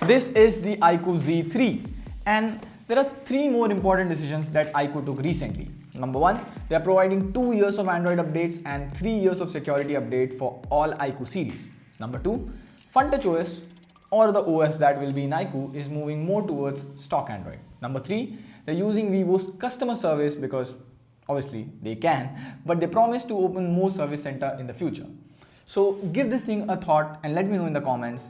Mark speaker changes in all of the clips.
Speaker 1: This is the iQOO Z3, and there are three more important decisions that iQOO took recently. Number one, they are providing 2 years of Android updates and 3 years of security update for all iQOO series. Number two, FunTouchOS, or the OS that will be in iQOO, is moving more towards stock Android. Number three, they're using Vivo's customer service because obviously they can, but they promise to open more service center in the future. So give this thing a thought and let me know in the comments,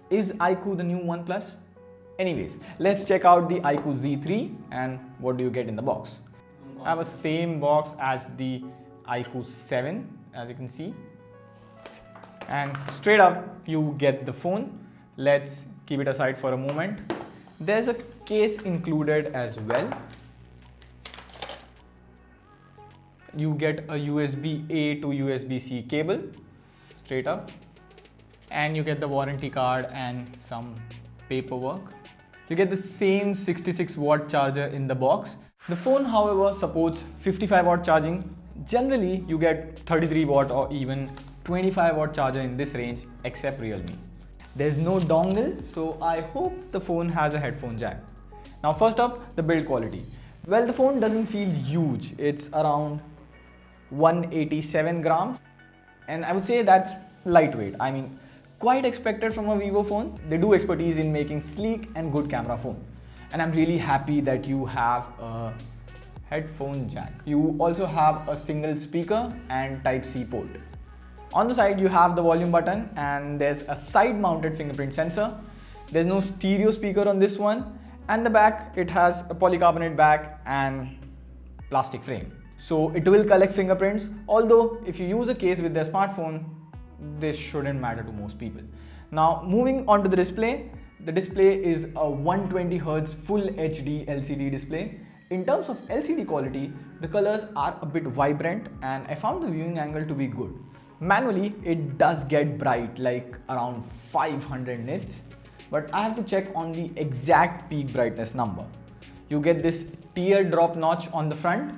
Speaker 1: is iQOO the new OnePlus? Anyways, let's check out the iQOO Z3 and what do you get in the box. I have a same box as the iQOO 7, as you can see. And straight up, you get the phone. Let's keep it aside for a moment. There's a case included as well. You get a USB-A to USB-C cable, straight up. And you get the warranty card and some paperwork. You get the same 66-watt charger in the box. The phone, however, supports 55-watt charging. Generally, you get 33-watt or even 25-watt charger in this range, except Realme. There's no dongle, so I hope the phone has a headphone jack. Now first up, the build quality. Well, the phone doesn't feel huge. It's around 187 grams. And I would say that's lightweight. I mean, quite expected from a Vivo phone. They do expertise in making sleek and good camera phone. And I'm really happy that you have a headphone jack. You also have a single speaker and Type-C port. On the side, you have the volume button and there's a side-mounted fingerprint sensor. There's no stereo speaker on this one. And the back, it has a polycarbonate back and plastic frame. So it will collect fingerprints, although if you use a case with their smartphone, this shouldn't matter to most people. Now, moving on to the display is a 120Hz Full HD LCD display. In terms of LCD quality, the colors are a bit vibrant and I found the viewing angle to be good. Manually, it does get bright, like around 500 nits, but I have to check on the exact peak brightness number. You get this teardrop notch on the front.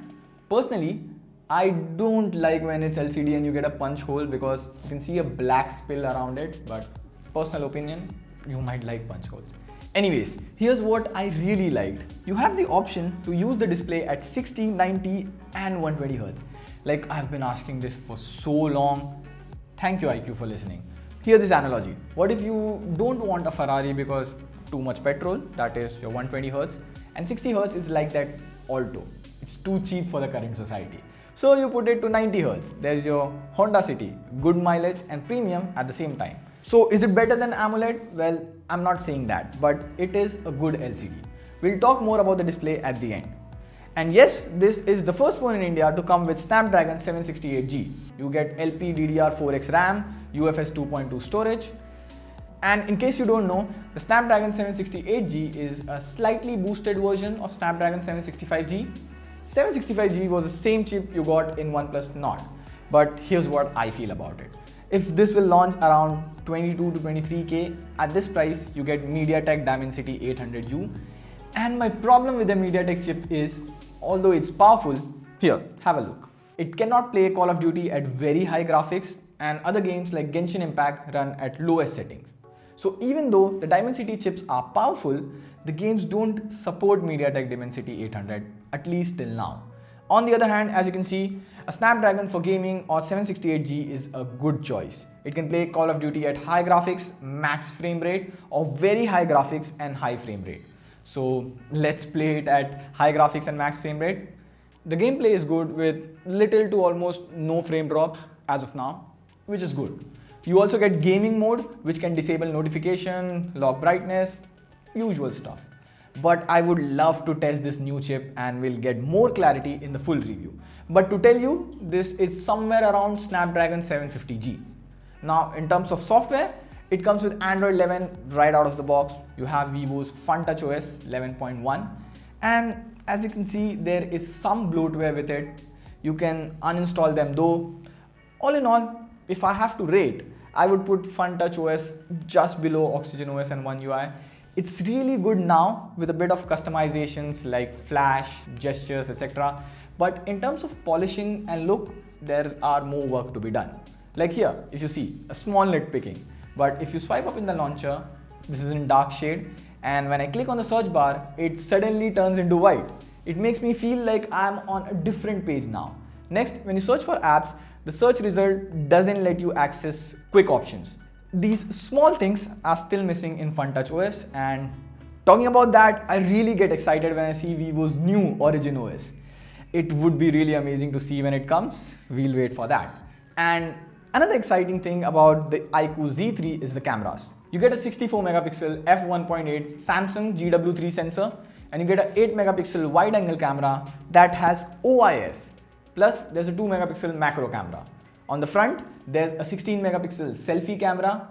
Speaker 1: Personally, I don't like when it's LCD and you get a punch hole because you can see a black spill around it, but personal opinion, you might like punch holes. Anyways, here's what I really liked. You have the option to use the display at 60, 90 and 120Hz. Like, I've been asking this for so long. Thank you iQOO for listening. Here's this analogy. What if you don't want a Ferrari because too much petrol, that is your 120Hz, and 60Hz is like that Alto. It's too cheap for the current society. So you put it to 90Hz. There's your Honda City, good mileage and premium at the same time. So is it better than AMOLED? Well, I'm not saying that, but it is a good LCD. We'll talk more about the display at the end. And yes, this is the first phone in India to come with Snapdragon 768G. You get LPDDR4X RAM, UFS 2.2 storage. And in case you don't know, the Snapdragon 768G is a slightly boosted version of Snapdragon 765G. 765G was the same chip you got in OnePlus Nord. But here's what I feel about it. If this will launch around 22 to 23K, at this price, you get MediaTek Dimensity 800U. And my problem with the MediaTek chip is, although it's powerful, here, have a look. It cannot play Call of Duty at very high graphics and other games like Genshin Impact run at lowest settings. So even though the Dimensity chips are powerful, the games don't support MediaTek Dimensity 800, at least till now. On the other hand, as you can see, a Snapdragon for gaming or 768G is a good choice. It can play Call of Duty at high graphics, max frame rate, or very high graphics and high frame rate. So let's play it at high graphics and max frame rate. The gameplay is good with little to almost no frame drops as of now, which is good. You also get gaming mode, which can disable notification, lock brightness, usual stuff. But I would love to test this new chip and we'll get more clarity in the full review. But to tell you, this is somewhere around Snapdragon 750G. Now, in terms of software, it comes with Android 11 right out of the box. You have Vivo's FunTouchOS 11.1. And as you can see, there is some bloatware with it. You can uninstall them though. All in all, if I have to rate, I would put FunTouchOS just below OxygenOS and One UI. It's really good now with a bit of customizations like flash, gestures, etc. But in terms of polishing and look, there are more work to be done. Like here, if you see, a small nitpicking. But if you swipe up in the launcher, This is in dark shade, and when I click on the search bar, it suddenly turns into white. It makes me feel like I'm on a different page now. Next, when you search for apps, the search result doesn't let you access quick options. These small things are still missing in FunTouch OS, and talking about that, I really get excited when I see Vivo's new Origin OS. It would be really amazing to see when it comes. We'll wait for that. And another exciting thing about the iQOO Z3 is the cameras. You get a 64 megapixel f1.8 Samsung GW3 sensor, and you get an 8 megapixel wide angle camera that has OIS. Plus, there's a 2 megapixel macro camera. On the front, there's a 16 megapixel selfie camera.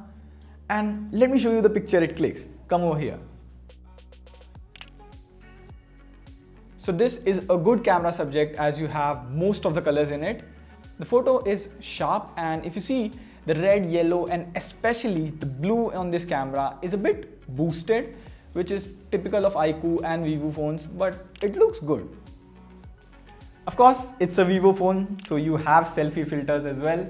Speaker 1: And let me show you the picture it clicks. Come over here. So this is a good camera subject as you have most of the colors in it. The photo is sharp, and if you see, the red, yellow, and especially the blue on this camera is a bit boosted, which is typical of iQOO and Vivo phones, but it looks good. Of course, it's a Vivo phone, so you have selfie filters as well.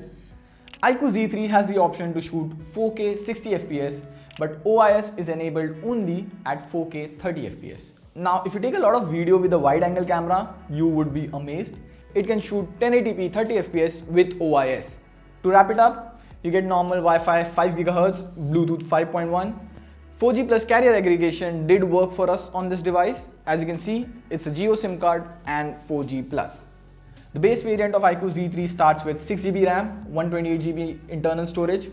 Speaker 1: iQOO Z3 has the option to shoot 4K 60 FPS, but OIS is enabled only at 4K 30 FPS. Now, if you take a lot of video with a wide angle camera, you would be amazed. It can shoot 1080p 30 FPS with OIS. To wrap it up, you get normal Wi-Fi 5 GHz, Bluetooth 5.1. 4G plus carrier aggregation did work for us on this device. As you can see, it's a Jio SIM card and 4G plus. The base variant of iQOO Z3 starts with 6GB RAM, 128GB internal storage,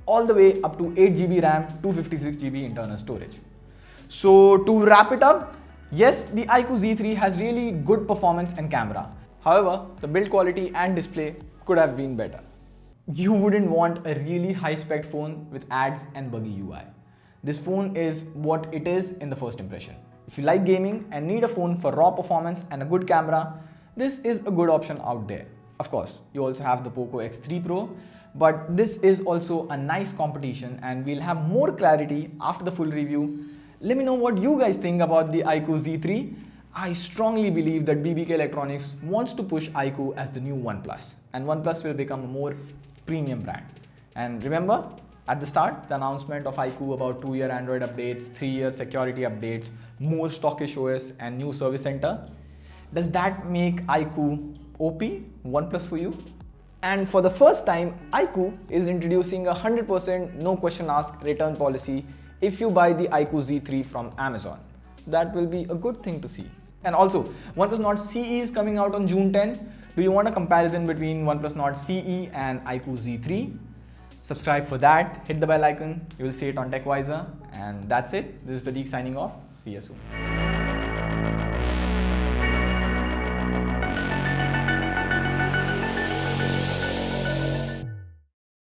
Speaker 1: all the way up to 8GB RAM, 256GB internal storage. So to wrap it up, yes, the iQOO Z3 has really good performance and camera. However, the build quality and display could have been better. You wouldn't want a really high-spec phone with ads and buggy UI. This phone is what it is in the first impression. If you like gaming and need a phone for raw performance and a good camera, this is a good option out there. Of course, you also have the Poco X3 Pro, but this is also a nice competition, and we'll have more clarity after the full review. Let me know what you guys think about the iQOO Z3. I strongly believe that BBK Electronics wants to push iQOO as the new OnePlus, and OnePlus will become a more premium brand. And remember, at the start, the announcement of iQOO about 2-year Android updates, 3-year security updates, more stockish OS, and new service center. Does that make iQOO OP, OnePlus for you? And for the first time, iQOO is introducing a 100% no question asked return policy if you buy the iQOO Z3 from Amazon. That will be a good thing to see. And also, OnePlus Nord CE is coming out on June 10. Do you want a comparison between OnePlus Nord CE and iQOO Z3? Subscribe for that, hit the bell icon, you will see it on TechWiser. And that's it. This is Pradeep signing off. See you soon.